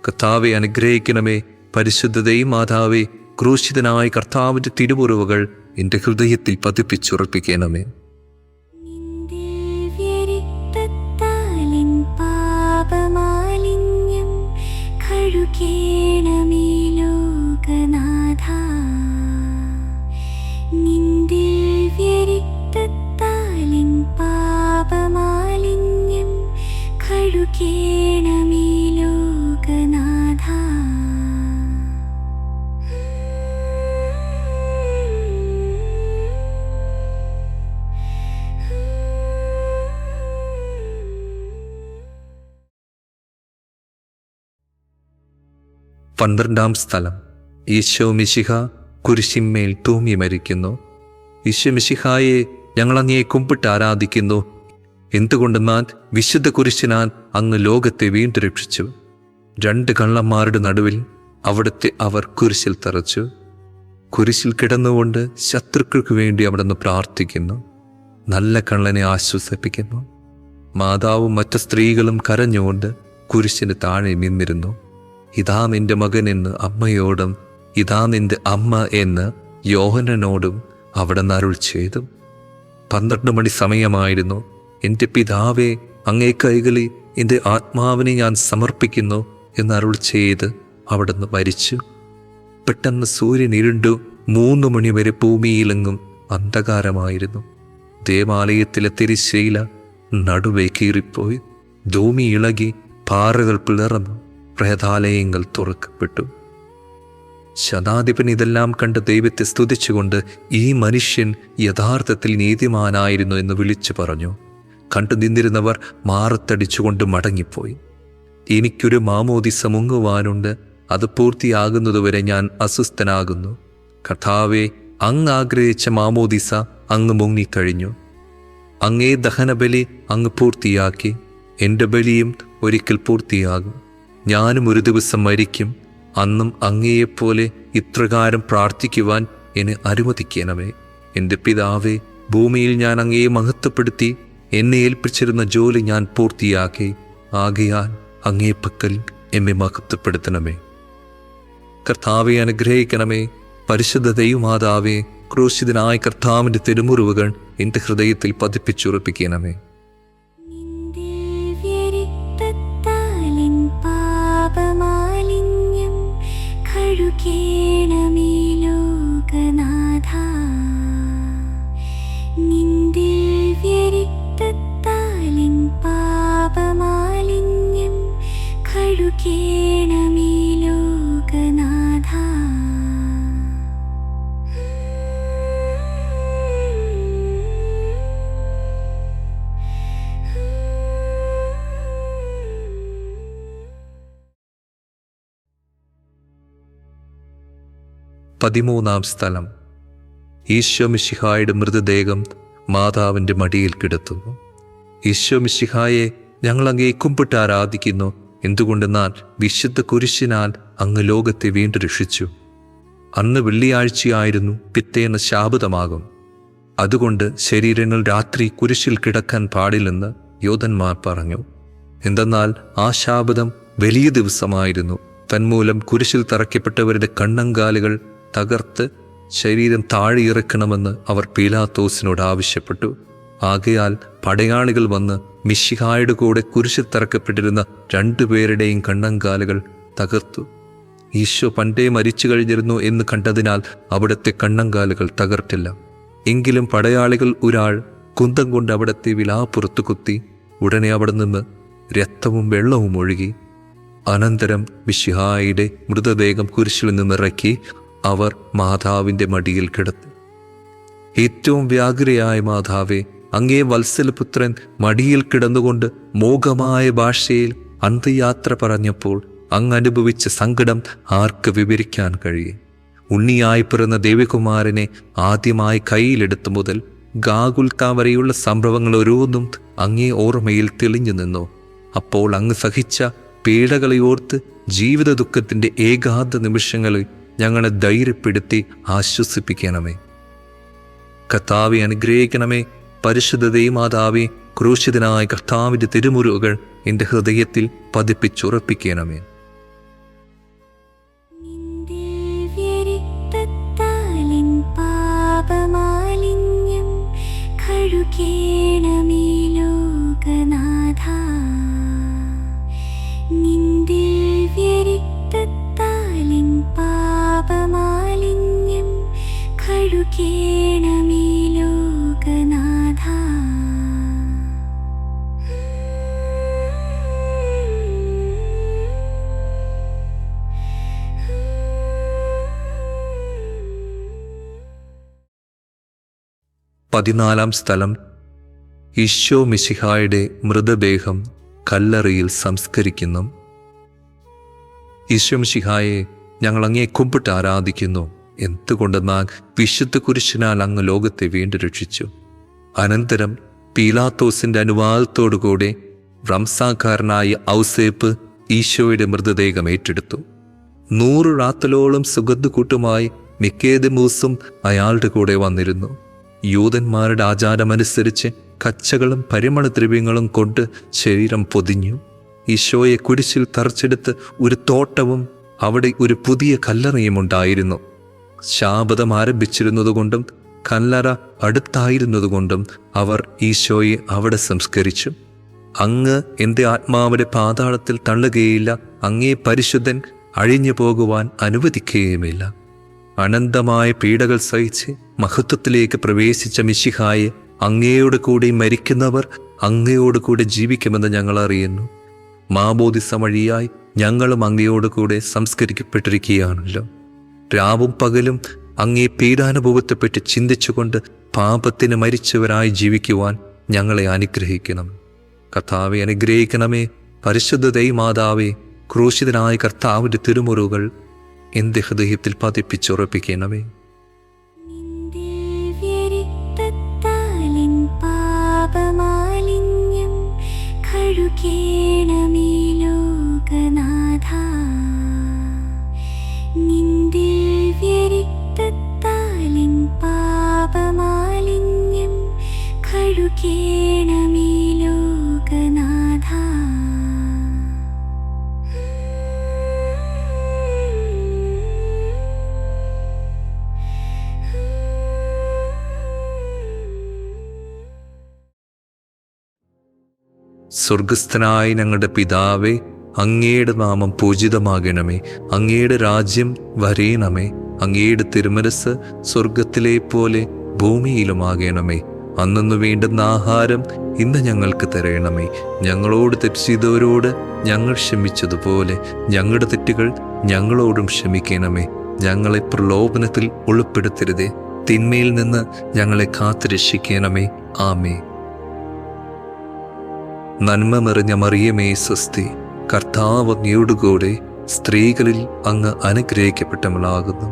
കർത്താവെ അനുഗ്രഹിക്കണമേ. പരിശുദ്ധ ദൈവമാതാവേ, ക്രൂശിതനായ കർത്താവിൻ്റെ തിരുമുറിവുകൾ എൻ്റെ ഹൃദയത്തിൽ പതിപ്പിച്ചുറപ്പിക്കണമേ. ദിവ്യരക്തത്താലിൻ പാപമാലിന്യം കഴുകേണമേ ലോകനാഥ. നിൻ ദിവ്യരക്തത്താലിൻ 12-ാം സ്ഥലം. ഈശോ മിശിഹ കുരിശിന്മേൽ തൂങ്ങി മരിക്കുന്നു. ഈശോ മിശിഹായെ ഞങ്ങൾ അങ്ങയെ കുമ്പിട്ട് ആരാധിക്കുന്നു. എന്തുകൊണ്ടെന്നാൽ വിശുദ്ധ കുരിശിനാൽ അങ്ങ് ലോകത്തെ വീണ്ടും രക്ഷിച്ചു. 2 കള്ളന്മാരുടെ നടുവിൽ അവിടുത്തെ അവർ കുരിശിൽ തറച്ചു. കുരിശിൽ കിടന്നുകൊണ്ട് ശത്രുക്കൾക്ക് വേണ്ടി അവിടുന്ന് പ്രാർത്ഥിക്കുന്നു. നല്ല കള്ളനെ ആശ്വസിപ്പിക്കുന്നു. മാതാവും മറ്റു സ്ത്രീകളും കരഞ്ഞുകൊണ്ട് കുരിശിന് താഴെ നിന്നിരുന്നു. ഇതാ നിന്റെ മകൻ എന്ന് അമ്മയോടും ഇതാ നിന്റെ അമ്മ എന്ന് യോഹന്നനോടും അവിടുന്ന് അരുൾ ചെയ്തു. 12 മണി സമയമായിരുന്നു. എൻ്റെ പിതാവേ, അങ്ങേ കൈകളിൽ എൻ്റെ ആത്മാവിനെ ഞാൻ സമർപ്പിക്കുന്നു എന്ന് അരുൾ ചെയ്ത് അവിടുന്ന് മരിച്ചു. പെട്ടെന്ന് സൂര്യൻ ഇരുണ്ടു. 3 മണിവരെ ഭൂമിയിലെങ്ങും അന്ധകാരമായിരുന്നു. ദേവാലയത്തിലെ തിരിശീല നടുവേ കീറിപ്പോയി. ഭൂമി ഇളകി, പാറകൾ പിളർന്നു, പ്രേതാലയങ്ങൾ തുറക്കപ്പെട്ടു. ശതാധിപൻ ഇതെല്ലാം കണ്ട് ദൈവത്തെ സ്തുതിച്ചുകൊണ്ട് ഈ മനുഷ്യൻ യഥാർത്ഥത്തിൽ നീതിമാനായിരുന്നു എന്ന് വിളിച്ചു പറഞ്ഞു. കണ്ടു നിന്നിരുന്നവർ മാറത്തടിച്ചുകൊണ്ട് മടങ്ങിപ്പോയി. എനിക്കൊരു മാമോദിസ മുങ്ങുവാനുണ്ട്, അത് പൂർത്തിയാകുന്നതുവരെ ഞാൻ അസ്വസ്ഥനാകുന്നു. കർത്താവേ, അങ്ങ് ആഗ്രഹിച്ച മാമോദിസ അങ്ങ് മുങ്ങിക്കഴിഞ്ഞു. അങ്ങേ ദഹനബലി അങ്ങ് പൂർത്തിയാക്കി. എൻ്റെ ബലിയും ഒരിക്കൽ പൂർത്തിയാകും. ഞാനും ഒരു ദിവസം മരിക്കും. അന്നും അങ്ങയെപ്പോലെ ഇപ്രകാരം പ്രാർത്ഥിക്കുവാൻ എന്നെ അനുവദിക്കണമേ. എൻ്റെ പിതാവേ, ഭൂമിയിൽ ഞാൻ അങ്ങയെ മഹത്വപ്പെടുത്തി എന്നെ ഏൽപ്പിച്ചിരുന്ന ജോലി ഞാൻ പൂർത്തിയാക്കി. ആകയാൽ അങ്ങേ പക്കൽ എന്നെ മഹത്വപ്പെടുത്തണമേ. കർത്താവെ അനുഗ്രഹിക്കണമേ. പരിശുദ്ധ ദൈവമാതാവേ, ക്രൂശിതനായ കർത്താവിൻ്റെ തിരുമുറിവുകൾ എൻ്റെ ഹൃദയത്തിൽ പതിപ്പിച്ചുറപ്പിക്കണമേ. പാപമാലിന്യം കഴുകേണമേ ലോകനാഥ. നിന്ദിവ്യരക്തത്താലിൻ പാപമാലിന്യം കഴുകേണമേ ലോകനാഥ. പതിമൂന്നാം സ്ഥലം. ഈശോ മിശിഹായുടെ മൃതദേഹം മാതാവിൻ്റെ മടിയിൽ കിടത്തുന്നു. ഈശോ മിശിഹായെ ഞങ്ങൾ അങ്ങേ കുമ്പിട്ട് ആരാധിക്കുന്നു. എന്തുകൊണ്ടെന്നാൽ വിശുദ്ധ കുരിശിനാൽ അങ്ങ് ലോകത്തെ വീണ്ടും രക്ഷിച്ചു. അന്ന് വെള്ളിയാഴ്ചയായിരുന്നു, പിറ്റേന്ന് ശാബതമാകും. അതുകൊണ്ട് ശരീരങ്ങൾ രാത്രി കുരിശിൽ കിടക്കാൻ പാടില്ലെന്ന് യോധന്മാർ പറഞ്ഞു. എന്തെന്നാൽ ആ ശാബതം വലിയ ദിവസമായിരുന്നു. തന്മൂലം കുരിശിൽ തറയ്ക്കപ്പെട്ടവരുടെ കണ്ണങ്കാലുകൾ തകർത്ത് ശരീരം താഴെ ഇറക്കണമെന്ന് അവർ പീലാത്തോസിനോട് ആവശ്യപ്പെട്ടു. ആകയാൽ പടയാളികൾ വന്ന് മിശിഹായുടെ കൂടെ കുരിശിൽ തറക്കപ്പെട്ടിരുന്ന 2 പേരുടെയും കണ്ണങ്കാലുകൾ തകർത്തു. ഈശോ പണ്ടേ മരിച്ചു കഴിഞ്ഞിരുന്നു എന്ന് കണ്ടതിനാൽ അവിടുത്തെ കണ്ണങ്കാലുകൾ തകർത്തില്ല. എങ്കിലും പടയാളികൾ ഒരാൾ കുന്തം കൊണ്ട് അവിടുത്തെ വിലാപ്പുറത്ത് കുത്തി. ഉടനെ അവിടെ നിന്ന് രക്തവും വെള്ളവും ഒഴുകി. അനന്തരം മിശിഹായുടെ മൃതദേഹം കുരിശിൽ നിന്നിറക്കി അവർ മാതാവിൻ്റെ മടിയിൽ കിടത്തി. ഏറ്റവും വ്യാകുലയായ മാതാവേ, അങ്ങേ വത്സലപുത്രൻ മടിയിൽ കിടന്നുകൊണ്ട് മോഹമായ ഭാഷയിൽ അന്ത്യയാത്ര പറഞ്ഞപ്പോൾ അങ്ങ് അനുഭവിച്ച സങ്കടം ആർക്ക് വിവരിക്കാൻ കഴിയും? ഉണ്ണിയായി പിറന്ന ദേവകുമാരനെ ആദ്യമായി കയ്യിലെടുത്തു മുതൽ ഗാഗുൽത്ത വരെയുള്ള സംഭവങ്ങൾ ഓരോന്നും അങ്ങേ ഓർമ്മയിൽ തെളിഞ്ഞു നിന്നു. അപ്പോൾ അങ്ങ് സഹിച്ച പീഡകളെ ഓർത്ത് ജീവിത ദുഃഖത്തിൻ്റെ ഏകാന്ത നിമിഷങ്ങളിൽ ഞങ്ങളെ ധൈര്യപ്പെടുത്തി ആശ്വസിപ്പിക്കണമേ. കർത്താവെ അനുഗ്രഹിക്കണമേ. പരിശുദ്ധ ദൈവമാതാവേ, ക്രൂശിതനായ കർത്താവിൻ്റെ തിരുമുറിവുകൾ എൻ്റെ ഹൃദയത്തിൽ പതിപ്പിച്ചുറപ്പിക്കണമേ. പാപമാലിന്യം കഴുകേണമേ ലോകനാഥ. നിന്ദിവ്യരക്തത്താലിൻ പാപമാലിന്യം കഴുകേണമേ ലോകനാഥ. പതിനാലാം സ്ഥലം. ഈശോ മിശിഹായുടെ മൃതദേഹം കല്ലറയിൽ സംസ്കരിക്കുന്നു. ഈശോ മിശിഹായെ, ഞങ്ങൾ അങ്ങയെ കുമ്പിട്ട് ആരാധിക്കുന്നു. എന്തുകൊണ്ടെന്നാൽ വിശുദ്ധ കുരിശിനാൽ അങ്ങ് ലോകത്തെ വീണ്ടും രക്ഷിച്ചു. അനന്തരം പീലാത്തോസിൻ്റെ അനുവാദത്തോടുകൂടെ റംസാക്കാരനായ ഔസേപ്പ് ഈശോയുടെ മൃതദേഹം ഏറ്റെടുത്തു. 100 റാത്തലോളം സുഗന്ധക്കൂട്ടുമായി നിക്കേദെമൂസും അയാളുടെ കൂടെ വന്നിരുന്നു. യൂതന്മാരുടെ ആചാരമനുസരിച്ച് കച്ചകളും പരിമളദ്രവ്യങ്ങളും കൊണ്ട് ശരീരം പൊതിഞ്ഞു. ഈശോയെ കുരിശിൽ തറച്ചെടുത്ത് ഒരു തോട്ടവും അവിടെ ഒരു പുതിയ കല്ലറയും ഉണ്ടായിരുന്നു. ശാബദം ആരംഭിച്ചിരുന്നതുകൊണ്ടും കല്ലറ അടുത്തായിരുന്നതുകൊണ്ടും അവർ ഈശോയെ അവിടെ സംസ്കരിച്ചു. അങ്ങ് എൻ്റെ ആത്മാവിനെ പാതാളത്തിൽ തള്ളുകയില്ല, അങ്ങേ പരിശുദ്ധൻ അഴിഞ്ഞു പോകുവാൻ അനുവദിക്കുകയുമില്ല. അനന്തമായ പീഡകൾ സഹിച്ച് മഹത്വത്തിലേക്ക് പ്രവേശിച്ച മിശിഹായെ, അങ്ങയോട് കൂടി മരിക്കുന്നവർ അങ്ങയോട് കൂടെ ജീവിക്കുമെന്ന് ഞങ്ങൾ അറിയുന്നു. മാമോദിസ വഴിയായി ഞങ്ങളും അങ്ങയോട് കൂടെ സംസ്കരിക്കപ്പെട്ടിരിക്കുകയാണല്ലോ. രാവും പകലും അങ്ങേ പീഡാനുഭവത്തെപ്പറ്റി ചിന്തിച്ചുകൊണ്ട് പാപത്തിന് മരിച്ചവരായി ജീവിക്കുവാൻ ഞങ്ങളെ അനുഗ്രഹിക്കണം. കർത്താവെ, അനുഗ്രഹിക്കണമേ. പരിശുദ്ധ ദൈവമാതാവേ, ക്രൂശിതനായ കർത്താവിൻ്റെ തിരുമുറുകൾ എൻ്റെ ഹൃദയത്തിൽ പതിപ്പിച്ചുറപ്പിക്കണമേ. ദിവ്യരക്തത്താലിൻ പാപമാലിന്യം കഴുകേണമേ ലോകനാഥ. നിൻ ദിവ്യരക്തത്താലിൻ പാപമാലിന്യം കഴുകേണമേ ലോകനാഥ. സ്വർഗസ്ഥനായ ഞങ്ങളുടെ പിതാവേ, അങ്ങയുടെ നാമം പൂജിതമാകണമേ. അങ്ങയുടെ രാജ്യം വരേണമേ. അങ്ങയുടെ തിരുമനസ് സ്വർഗത്തിലെ പോലെ ഭൂമിയിലുമാകണമേ. അന്നു വേണ്ടുന്ന ആഹാരം ഇന്ന് ഞങ്ങൾക്ക് തരണമേ. ഞങ്ങളോട് തെറ്റ് ചെയ്തവരോട് ഞങ്ങൾ ക്ഷമിച്ചതുപോലെ ഞങ്ങളുടെ തെറ്റുകൾ ഞങ്ങളോടും ക്ഷമിക്കണമേ. ഞങ്ങളെ പ്രലോഭനത്തിൽ ഉൾപ്പെടുത്തരുതേ, തിന്മയിൽ നിന്ന് ഞങ്ങളെ കാത്തുരക്ഷിക്കണമേ. ആമേ. നന്മ നിറഞ്ഞ മറിയമേ സ്വസ്തി, കർത്താവ് അങ്ങയോടുകൂടെ സ്ത്രീകളിൽ അങ്ങ് അനുഗ്രഹിക്കപ്പെട്ടവളാകുന്നു.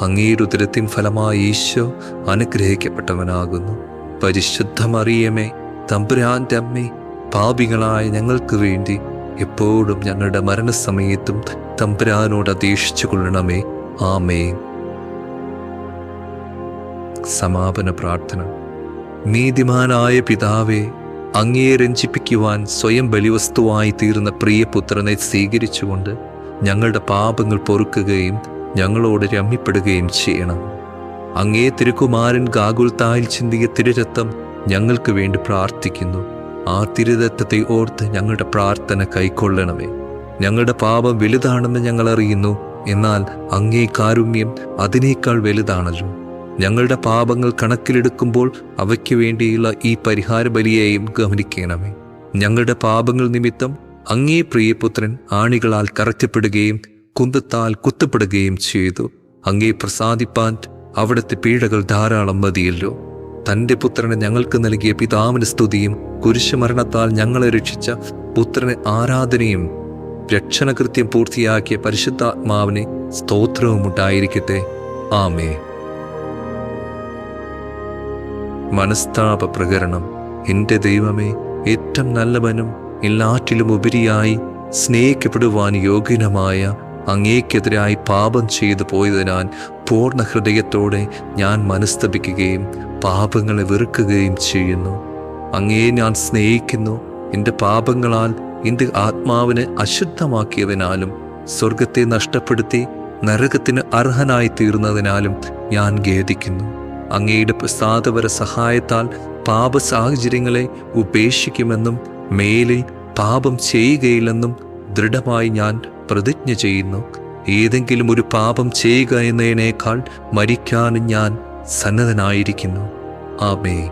അങ്ങയുടെ ഉദരത്തിൻ ഫലമായി ഈശോ അനുഗ്രഹിക്കപ്പെട്ടവനാകുന്നു. പരിശുദ്ധ മറിയമേ, തമ്പുരാന്റെ അമ്മേ, പാപികളായ ഞങ്ങൾക്ക് വേണ്ടി എപ്പോഴും ഞങ്ങളുടെ മരണസമയത്തും തമ്പുരാനോട് അപേക്ഷിച്ചു കൊള്ളണമേ. ആമേൻ. സമാപന പ്രാർത്ഥന. നീതിമാനായ പിതാവേ, അങ്ങയെ രഞ്ജിപ്പിക്കുവാൻ സ്വയം ബലിവസ്തുവായി തീർന്ന പ്രിയപുത്രനെ സ്വീകരിച്ചുകൊണ്ട് ഞങ്ങളുടെ പാപങ്ങൾ പൊറുക്കുകയും ഞങ്ങളോട് രമ്യപ്പെടുകയും ചെയ്യണം. അങ്ങേ തിരുക്കുമാരൻ ഗാഗുൽത്തായിൽ ചിന്തിയ തിരുരക്തം ഞങ്ങൾക്ക് വേണ്ടി പ്രാർത്ഥിക്കുന്നു. ആ തിരുരക്തത്തെ ഓർത്ത് ഞങ്ങളുടെ പ്രാർത്ഥന കൈക്കൊള്ളണമേ. ഞങ്ങളുടെ പാപം വലുതാണെന്ന് ഞങ്ങൾ അറിയുന്നു, എന്നാൽ അങ്ങേ കാരുണ്യം അതിനേക്കാൾ വലുതാണല്ലോ. ഞങ്ങളുടെ പാപങ്ങൾ കണക്കിലെടുക്കുമ്പോൾ അവയ്ക്ക് വേണ്ടിയുള്ള ഈ പരിഹാര ബലിയെയും ഗമനിക്കണമേ. ഞങ്ങളുടെ പാപങ്ങൾ നിമിത്തം അങ്ങേ പ്രിയപുത്രൻ ആണികളാൽ കറക്കപ്പെടുകയും കുന്തത്താൽ കുത്തപ്പെടുകയും ചെയ്തു. അങ്ങേ പ്രസാദിപ്പാൻ അവിടുത്തെ പീഡകൾ ധാരാളം മതിയല്ലോ. തൻ്റെ പുത്രനെ ഞങ്ങൾക്ക് നൽകിയ പിതാവിന് സ്തുതിയും കുരിശുമരണത്താൽ ഞങ്ങളെ രക്ഷിച്ച പുത്രന് ആരാധനയും രക്ഷണകൃത്യം പൂർത്തിയാക്കിയ പരിശുദ്ധാത്മാവിനെ സ്തോത്രവും ഉണ്ടായിരിക്കട്ടെ. ആമേ. മനസ്താപ പ്രകരണം. എൻ്റെ ദൈവമേ, ഏറ്റവും നല്ലവനും എല്ലാറ്റിലും ഉപരിയായി സ്നേഹിക്കപ്പെടുവാൻ യോഗ്യനുമായ അങ്ങേക്കെതിരായി പാപം ചെയ്തു പോയതിനാൽ പൂർണ്ണ ഹൃദയത്തോടെ ഞാൻ മനസ്തപിക്കുകയും പാപങ്ങളെ വെറുക്കുകയും ചെയ്യുന്നു. അങ്ങയെ ഞാൻ സ്നേഹിക്കുന്നു. എൻ്റെ പാപങ്ങളാൽ എൻ്റെ ആത്മാവിനെ അശുദ്ധമാക്കിയതിനാലും സ്വർഗത്തെ നഷ്ടപ്പെടുത്തി നരകത്തിന് അർഹനായി തീർന്നതിനാലും ഞാൻ ഖേദിക്കുന്നു. അങ്ങയുടെ പ്രസാദപര സഹായത്താൽ പാപ സാഹചര്യങ്ങളെ ഉപേക്ഷിക്കുമെന്നും മേലിൽ പാപം ചെയ്യുകയില്ലെന്നും ദൃഢമായി ഞാൻ പ്രതിജ്ഞ ചെയ്യുന്നു. ഏതെങ്കിലും ഒരു പാപം ചെയ്യുക എന്നതിനേക്കാൾ മരിക്കാനും ഞാൻ സന്നദ്ധനായിരിക്കുന്നു. ആമേൻ.